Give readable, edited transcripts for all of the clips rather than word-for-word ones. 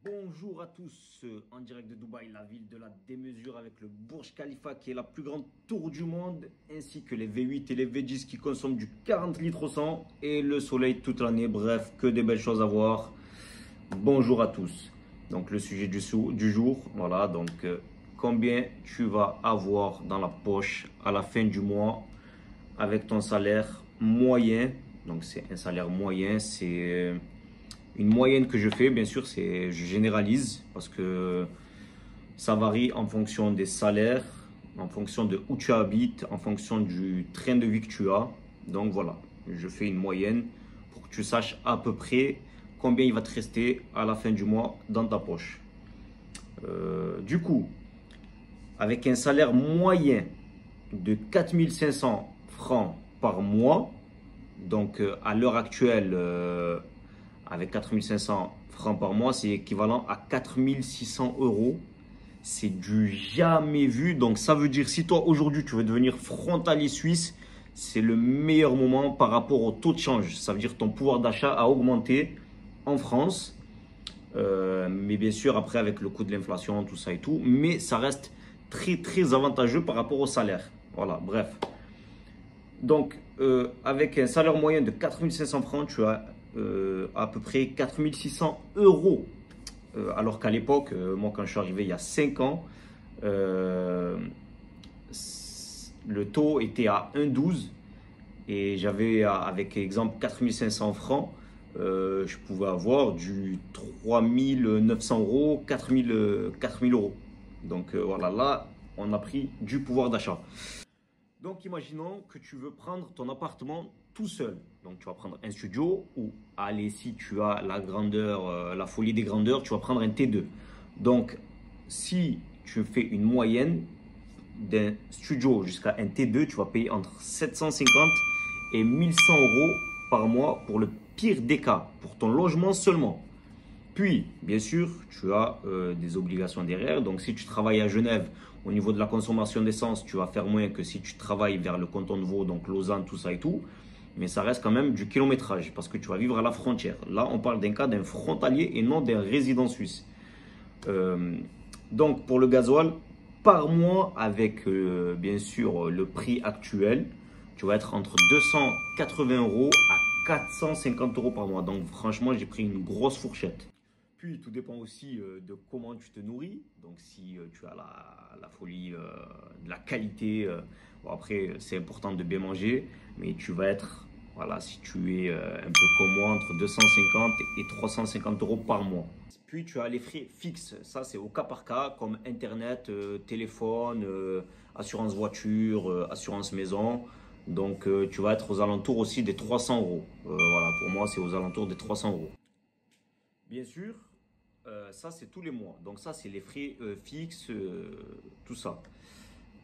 Bonjour à tous, en direct de Dubaï, la ville de la démesure avec le Burj Khalifa qui est la plus grande tour du monde, ainsi que les V8 et les V10 qui consomment du 40 litres au 100 et le soleil toute l'année. Bref, que des belles choses à voir. Bonjour à tous. Donc le sujet du jour, voilà, donc combien tu vas avoir dans la poche à la fin du mois avec ton salaire moyen. Donc c'est un salaire moyen, c'est une moyenne que je fais, bien sûr, je généralise parce que ça varie en fonction des salaires, en fonction de où tu habites, en fonction du train de vie que tu as. Donc voilà, je fais une moyenne pour que tu saches à peu près combien il va te rester à la fin du mois dans ta poche. Du coup, avec un salaire moyen de 4500 francs par mois, donc à l'heure actuelle, avec 4500 francs par mois, c'est équivalent à 4600 euros. C'est du jamais vu. Donc ça veut dire, si toi aujourd'hui tu veux devenir frontalier suisse, c'est le meilleur moment par rapport au taux de change. Ça veut dire que ton pouvoir d'achat a augmenté en France. Mais bien sûr, après avec le coût de l'inflation, tout ça et tout. Mais ça reste très très avantageux par rapport au salaire. Voilà, bref. Donc, avec un salaire moyen de 4500 francs, tu as à peu près 4600 euros. Alors qu'à l'époque, moi quand je suis arrivé il y a 5 ans, le taux était à 1,12 et j'avais avec exemple 4500 francs, je pouvais avoir du 3900 euros, 4000 euros. Donc voilà, là on a pris du pouvoir d'achat. Donc imaginons que tu veux prendre ton appartement tout seul. Donc tu vas prendre un studio ou allez, si tu as la grandeur, la folie des grandeurs, tu vas prendre un T2. Donc si tu fais une moyenne d'un studio jusqu'à un T2, tu vas payer entre 750 et 1100 euros par mois pour le pire des cas, pour ton logement seulement. Puis, bien sûr, tu as des obligations derrière. Donc, si tu travailles à Genève, au niveau de la consommation d'essence, tu vas faire moins que si tu travailles vers le canton de Vaud, donc Lausanne, tout ça et tout. Mais ça reste quand même du kilométrage parce que tu vas vivre à la frontière. Là, on parle d'un cas d'un frontalier et non d'un résident suisse. Donc, pour le gasoil, par mois, avec bien sûr le prix actuel, tu vas être entre 280 euros à 450 euros par mois. Donc, franchement, j'ai pris une grosse fourchette. Puis, tout dépend aussi de comment tu te nourris. Donc, si tu as la folie de la qualité, bon, après, c'est important de bien manger. Mais tu vas être, voilà, si tu es un peu comme moi, entre 250 et 350 euros par mois. Puis, tu as les frais fixes. Ça, c'est au cas par cas, comme Internet, téléphone, assurance voiture, assurance maison. Donc, tu vas être aux alentours aussi des 300 euros. Voilà, pour moi, c'est aux alentours des 300 euros. Bien sûr, ça c'est tous les mois. Donc ça c'est les frais fixes, tout ça.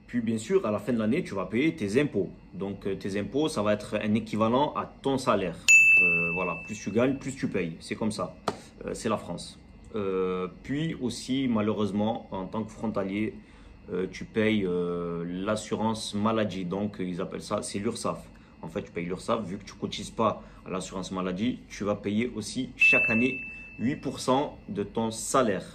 Puis bien sûr, à la fin de l'année, tu vas payer tes impôts. Donc tes impôts, ça va être un équivalent à ton salaire. Voilà, plus tu gagnes, plus tu payes. C'est comme ça. C'est la France. Puis aussi, malheureusement, en tant que frontalier, tu payes l'assurance maladie. Donc ils appellent ça, c'est l'URSSAF. En fait, tu payes l'URSSAF. Vu que tu ne cotises pas à l'assurance maladie, tu vas payer aussi chaque année 8% de ton salaire.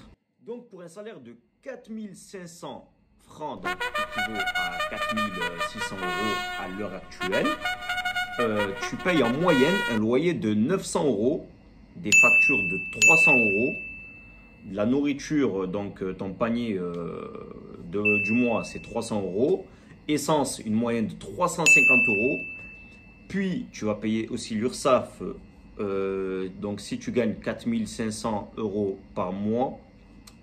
Donc pour un salaire de 4500 francs, donc qui équivaut à 4600 euros à l'heure actuelle, tu payes en moyenne un loyer de 900 euros, des factures de 300 euros, de la nourriture, donc ton panier du mois c'est 300 euros, essence une moyenne de 350 euros, puis tu vas payer aussi l'URSSAF. Donc si tu gagnes 4500 euros par mois,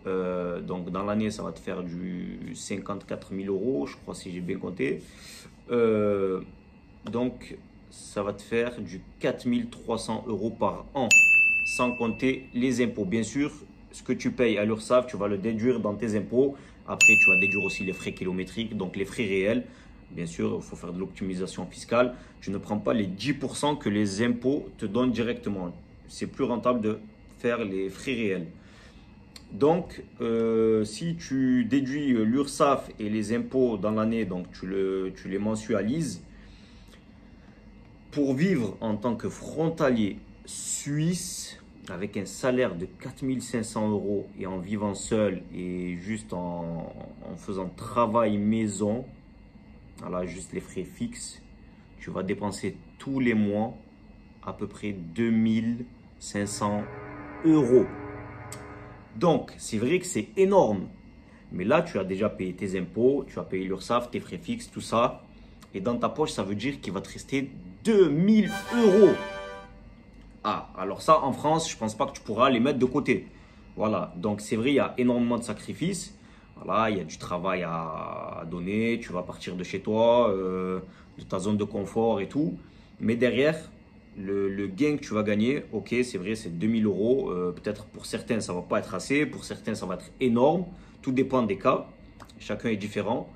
donc dans l'année ça va te faire du 54 000 euros, je crois si j'ai bien compté. Donc ça va te faire du 4300 euros par an, sans compter les impôts. Bien sûr, ce que tu payes à l'URSSAF, tu vas le déduire dans tes impôts. Après, tu vas déduire aussi les frais kilométriques, donc les frais réels. Bien sûr, il faut faire de l'optimisation fiscale. Tu ne prends pas les 10% que les impôts te donnent directement. C'est plus rentable de faire les frais réels. Donc, si tu déduis l'URSSAF et les impôts dans l'année, donc tu les mensualises, pour vivre en tant que frontalier suisse, avec un salaire de 4500 € et en vivant seul et juste en faisant travail maison, voilà, juste les frais fixes, tu vas dépenser tous les mois à peu près 2500 €. Donc, c'est vrai que c'est énorme. Mais là, tu as déjà payé tes impôts, tu as payé l'URSSAF, tes frais fixes, tout ça. Et dans ta poche, ça veut dire qu'il va te rester 2000 €. Ah, alors ça, en France, je ne pense pas que tu pourras les mettre de côté. Voilà, donc c'est vrai, il y a énormément de sacrifices. Voilà, il y a du travail à donner. Tu vas partir de chez toi, de ta zone de confort et tout. Mais derrière, le gain que tu vas gagner, ok, c'est vrai, c'est 2000 €. Peut-être pour certains, ça ne va pas être assez. Pour certains, ça va être énorme. Tout dépend des cas. Chacun est différent.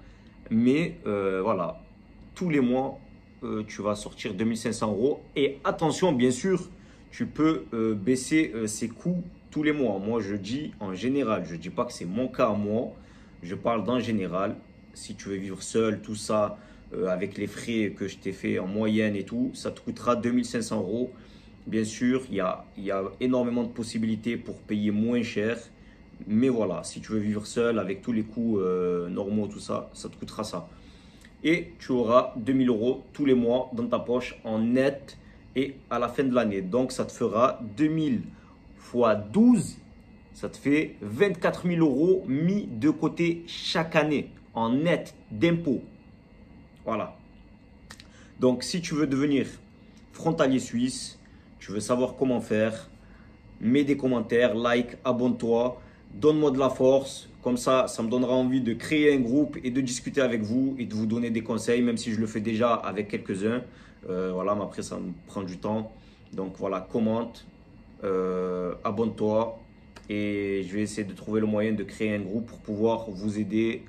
Mais voilà, tous les mois, tu vas sortir 2500 €. Et attention, bien sûr, tu peux baisser ses coûts tous les mois. Moi, je dis en général. Je ne dis pas que c'est mon cas à moi. Je parle d'en général. Si tu veux vivre seul, tout ça, avec les frais que je t'ai fait en moyenne et tout, ça te coûtera 2500 €. Bien sûr, il y a énormément de possibilités pour payer moins cher. Mais voilà, si tu veux vivre seul avec tous les coûts normaux, tout ça, ça te coûtera ça. Et tu auras 2000 € tous les mois dans ta poche en net et à la fin de l'année. Donc, ça te fera 2000 fois 12, ça te fait 24 000 € mis de côté chaque année en net d'impôts. Voilà. Donc, si tu veux devenir frontalier suisse, tu veux savoir comment faire, mets des commentaires, like, abonne-toi, donne-moi de la force. Comme ça me donnera envie de créer un groupe et de discuter avec vous et de vous donner des conseils, même si je le fais déjà avec quelques-uns. Voilà, mais après, ça me prend du temps. Donc voilà, commente, abonne-toi et je vais essayer de trouver le moyen de créer un groupe pour pouvoir vous aider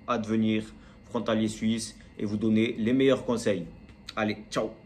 à devenir frontalier suisse et vous donner les meilleurs conseils. Allez, ciao!